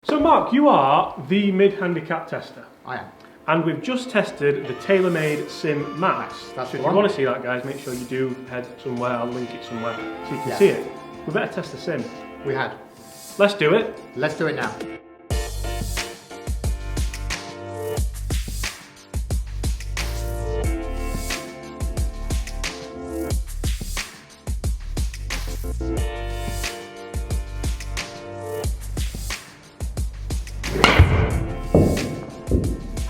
So Mark, you are the mid-handicap tester. I am. And we've just tested the TaylorMade SIM Max. That's so if the you one. want to see that, guys, make sure you do head somewhere. I'll link it somewhere so you can Yeah. see it. We better test the SIM. We had. Let's do it. Let's do it now.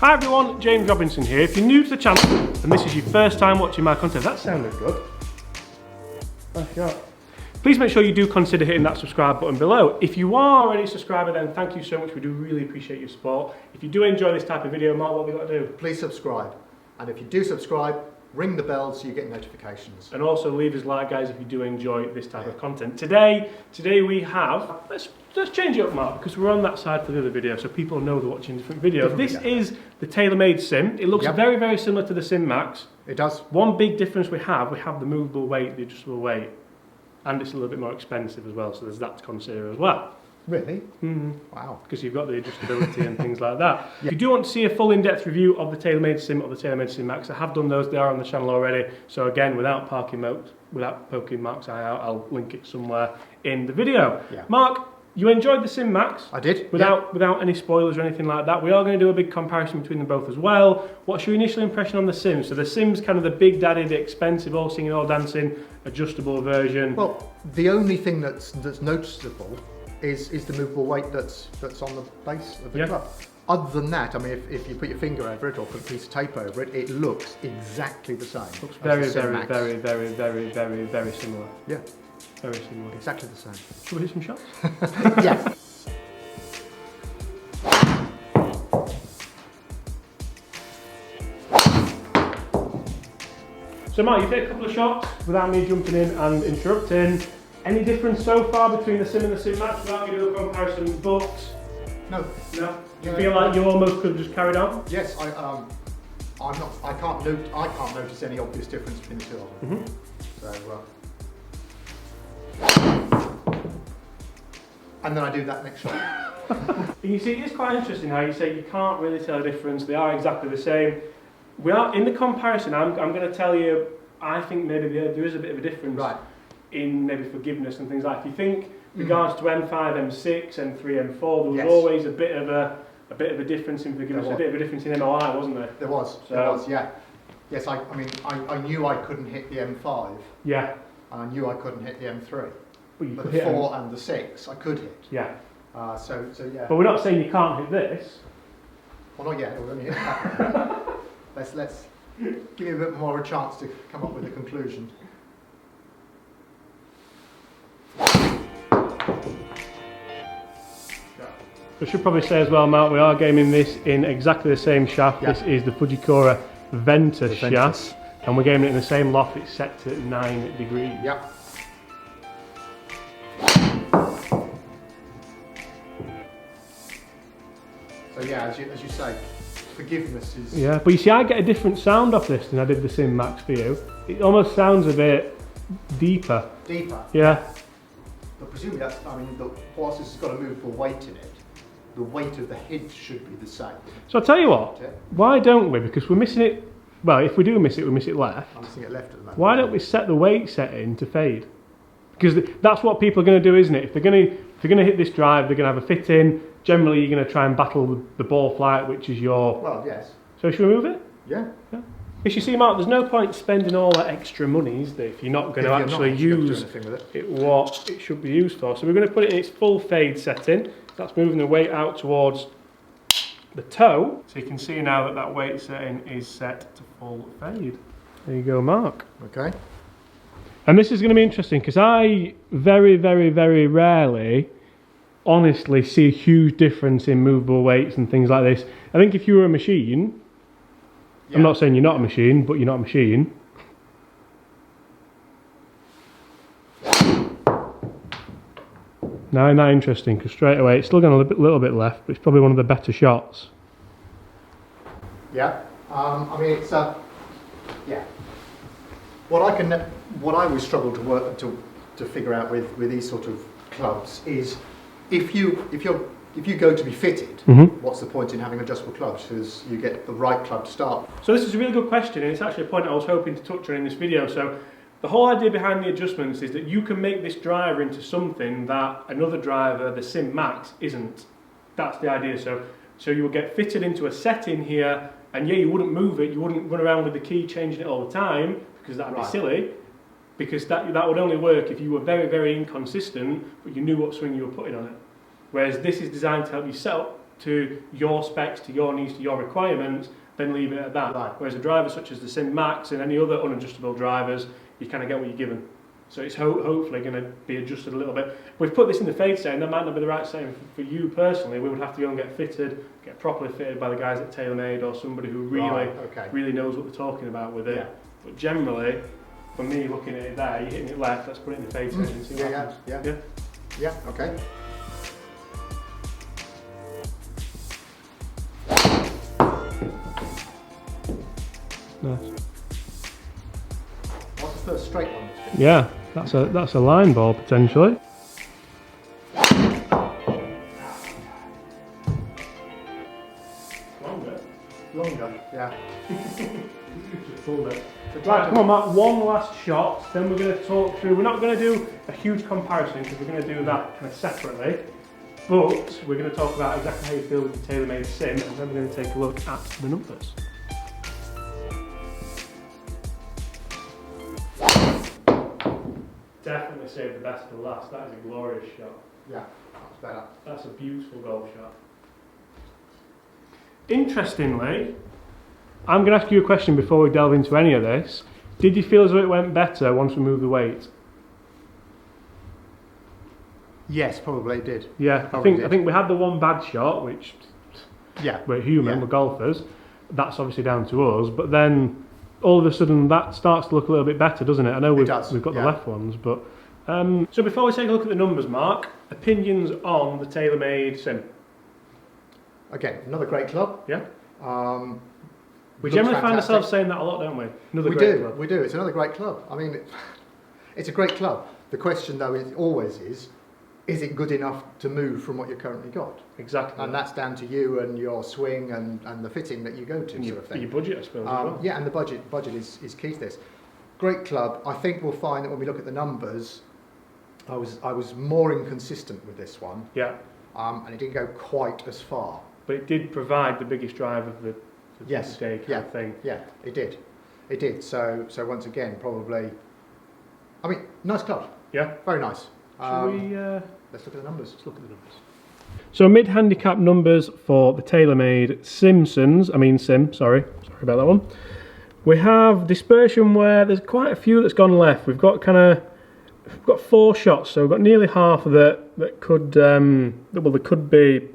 Hi everyone, James Robinson here. If you're new to the channel and this is your first time watching my content, that sounded good. Nice shot. Please make sure you do consider hitting that subscribe button below. If you are already a subscriber, then thank you so much. We do really appreciate your support. If you do enjoy this type of video, Mark, what have we got to do? Please subscribe. And if you do subscribe, ring the bell so you get notifications. And also leave us a like, guys, if you do enjoy this type of content. Today we have, let's change it up, Mark, because we're on that side for the other video, so people know they're watching different videos. This is the TaylorMade SIM. It looks very, very similar to the SIM Max. It does. One big difference we have the movable weight, the adjustable weight, and it's a little bit more expensive as well, so there's that to consider as well. Really? Mm-hmm. Wow. Because you've got the adjustability and things like that. Yeah. If you do want to see a full in-depth review of the TaylorMade SIM or the TaylorMade SIM Max, I have done those, they are on the channel already. So again, without poking Mark's eye out, I'll link it somewhere in the video. Yeah. Mark, you enjoyed the SIM Max? I did. Without any spoilers or anything like that. We are going to do a big comparison between them both as well. What's your initial impression on the SIM? So the SIM's kind of the big daddy, the expensive, all singing, all dancing, adjustable version. Well, the only thing that's noticeable is the movable weight that's on the base of the club. Other than that, I mean, if you put your finger over it or put a piece of tape over it, it looks exactly the same. Looks very, very, very, very, very, very, very similar. Yeah. Very similar. Exactly the same. Should we hit some shots? Yeah. So Mark, you've hit a couple of shots without me jumping in and interrupting. Any difference so far between the SIM and the SIM Max without me doing a comparison? But No. No? Do you feel like you almost could have just carried on? Yes, I can't notice any obvious difference between the two of them. So and then I do that next shot. You see, it's quite interesting how you say you can't really tell a difference. They are exactly the same. We are in the comparison. I'm going to tell you. I think maybe there is a bit of a difference. Right. In maybe forgiveness and things like that. If you think regards to M5, M6, M3, M4, there was always a bit of a difference in forgiveness, a bit of a difference in MOI, wasn't there? There was, yeah. Yes, I mean, I knew I couldn't hit the M5. Yeah. And I knew I couldn't hit the M3. But the 4 and the 6 I could hit. Yeah. So yeah. But we're not saying you can't hit this. Well, not yet. We're only hit that. Let's give you a bit more of a chance to come up with a conclusion. I should probably say as well, Mark, we are gaming this in exactly the same shaft. Yeah. This is the Fujikura Ventus shaft, and we're gaming it in the same loft. It's set to 9 degrees. Yeah. So yeah, as you say, forgiveness is... Yeah, but you see, I get a different sound off this than I did the SIM Max for you. It almost sounds a bit deeper. Deeper? Yeah. But presumably that's, I mean, whilst this has got a movable weight in it, the weight of the head should be the same. So I'll tell you what, why don't we, because we're missing it, well, if we do miss it, we miss it left. I'm missing it left at the moment. Why don't we set the weight setting to fade? Because that's what people are going to do, isn't it? If they're going to hit this drive, they're going to have a fit in. Generally, you're going to try and battle the ball flight, which is your... Well, yes. So should we move it? Yeah. Because you see, Mark, there's no point spending all that extra money, is there, if you're not going to actually use what it should be used for. So we're going to put it in its full fade setting. That's moving the weight out towards the toe. So you can see now that weight setting is set to full fade. There you go, Mark. Okay. And this is going to be interesting because I very, very, very rarely honestly see a huge difference in movable weights and things like this. I think if you were a machine, I'm not saying you're not a machine, but you're not a machine. Now, isn't that interesting? Because straight away it's still got a little bit left, but it's probably one of the better shots. Yeah. I mean, it's yeah. What I always struggle to figure out with these sort of clubs is if you're if you go to be fitted, what's the point in having adjustable clubs? Because you get the right club to start. So this is a really good question, and it's actually a point I was hoping to touch on in this video. So the whole idea behind the adjustments is that you can make this driver into something that another driver, the Sim Max, isn't. That's the idea. So you will get fitted into a setting here, and yeah, you wouldn't move it, you wouldn't run around with the key changing it all the time, because that'd be silly. Because that would only work if you were very, very inconsistent, but you knew what swing you were putting on it. Whereas this is designed to help you set up to your specs, to your needs, to your requirements, then leave it at that. Right. Whereas a driver such as the Sim Max and any other unadjustable drivers, you kind of get what you're given. So it's hopefully going to be adjusted a little bit. We've put this in the fade setting, that might not be the right setting for you personally. We would have to go and get fitted, get properly fitted by the guys at TaylorMade or somebody who really knows what they're talking about with it. Yeah. But generally, for me looking at it there, you're hitting it left, let's put it in the fade setting and see what happens. Yeah, okay. Nice. What's the first straight one? Yeah, that's a line ball potentially. Longer, yeah. Just pulled it. Right, come on Matt, one last shot, then we're going to talk through, we're not going to do a huge comparison because we're going to do that kind of separately, but we're going to talk about exactly how you feel with the TaylorMade Sim, and then we're going to take a look at the numbers. Definitely save the best for last. That is a glorious shot. Yeah, that's better. That's a beautiful golf shot. Interestingly, I'm going to ask you a question before we delve into any of this. Did you feel as though it went better once we moved the weight? Yes, probably it did. Yeah, I think we had the one bad shot, which we're human, we're golfers. That's obviously down to us, but then all of a sudden that starts to look a little bit better, doesn't it? I know we've got the left ones, but so before we take a look at the numbers, Mark, opinions on the TaylorMade Sim? Again, another great club. Yeah. We generally find ourselves saying that a lot, don't we? Another great club. We do. It's another great club. I mean, it's a great club. The question though is it good enough to move from what you've currently got? Exactly. And that's down to you and your swing and the fitting that you go to, sort of thing. Your budget, I suppose, as well. Yeah, and the budget is key to this. Great club. I think we'll find that when we look at the numbers, I was more inconsistent with this one. Yeah. And it didn't go quite as far. But it did provide the biggest drive of the day kind of thing. Yeah, it did. It did. So once again, probably, I mean, nice club. Yeah. Very nice. Shall we... Let's look at the numbers. Let's look at the numbers. So mid-handicap numbers for the TaylorMade Sim, sorry about that one. We have dispersion where there's quite a few that's gone left. We've got 4 shots, so we've got nearly half of that could, they could be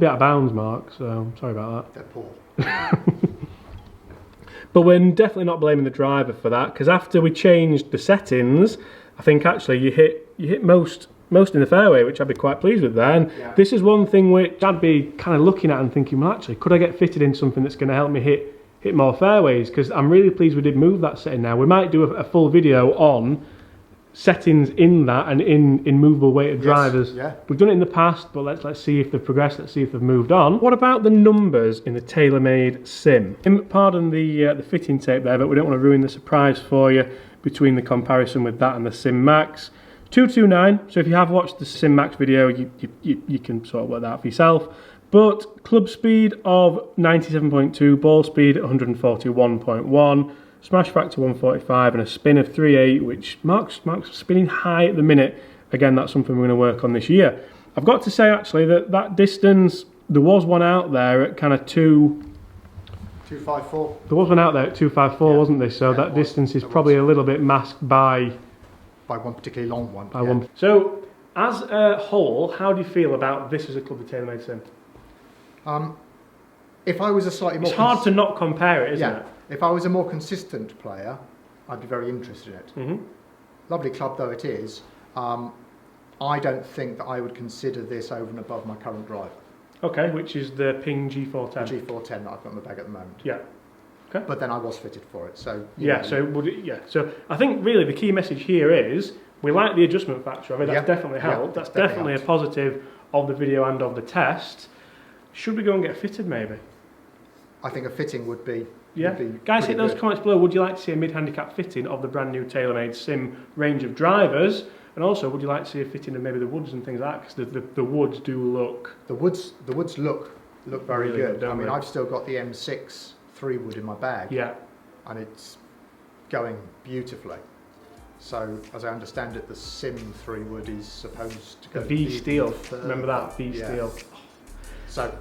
out of bounds, Mark, so sorry about that. They're poor. But we're definitely not blaming the driver for that, because after we changed the settings, I think actually you hit most in the fairway, which I'd be quite pleased with there. And this is one thing which I'd be kind of looking at and thinking, well, actually, could I get fitted in something that's going to help me hit more fairways? Because I'm really pleased we did move that setting now. We might do a full video on settings in that and in movable weighted drivers. Yeah. We've done it in the past, but let's see if they've progressed, let's see if they've moved on. What about the numbers in the TaylorMade Sim? Pardon the fitting tape there, but we don't want to ruin the surprise for you between the comparison with that and the Sim Max. 229, so if you have watched the Sim Max video, you can sort of work that out for yourself. But club speed of 97.2, ball speed 141.1, smash factor 145 and a spin of 3.8, which Mark's spinning high at the minute. Again, that's something we're going to work on this year. I've got to say actually that distance, there was one out there at kind of 254. There was one out there at 254, wasn't there? So that distance is probably a little bit masked by one particularly long one. So as a whole, how do you feel about this as a club, the TaylorMade Sim? If I was a slightly more... It's hard to not compare it, isn't it? If I was a more consistent player, I'd be very interested in it. Mm-hmm. Lovely club though it is, I don't think that I would consider this over and above my current driver. Okay, which is the Ping G410. The G410 that I've got in the bag at the moment. Yeah. Okay. But then I was fitted for it, so... So I think really the key message here is We like the adjustment factor of it, that's definitely helped. Yeah, that's definitely helped. a positive of the video and of the test. Should we go and get fitted maybe? I think a fitting would be... Yeah, guys, hit those comments below. Would you like to see a mid-handicap fitting of the brand new TaylorMade Sim range of drivers? And also, would you like to see a fitting of maybe the woods and things like that? Because the woods do look... The woods look very really good. good, I mean, they? I've still got the M6 3-wood in my bag. Yeah. And it's going beautifully. So, as I understand it, the Sim 3-wood is supposed to go... The V-steel. Remember that? V-steel. Yeah.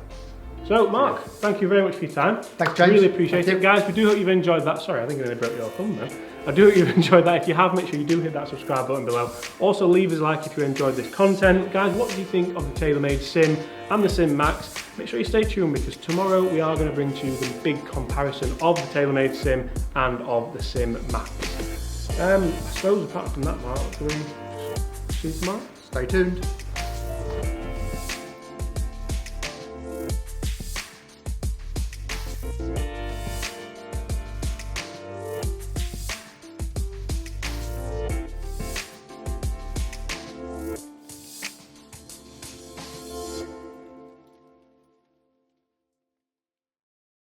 So, Mark, thank you very much for your time. Thanks, James. Really appreciate it. Guys, we do hope you've enjoyed that. Sorry, I think I nearly broke your thumb then. I do hope you've enjoyed that. If you have, make sure you do hit that subscribe button below. Also, leave us a like if you enjoyed this content. Guys, what do you think of the TaylorMade Sim and the Sim Max? Make sure you stay tuned because tomorrow we are going to bring to you the big comparison of the TaylorMade Sim and of the Sim Max. I suppose apart from that, Mark, do we see tomorrow? Stay tuned.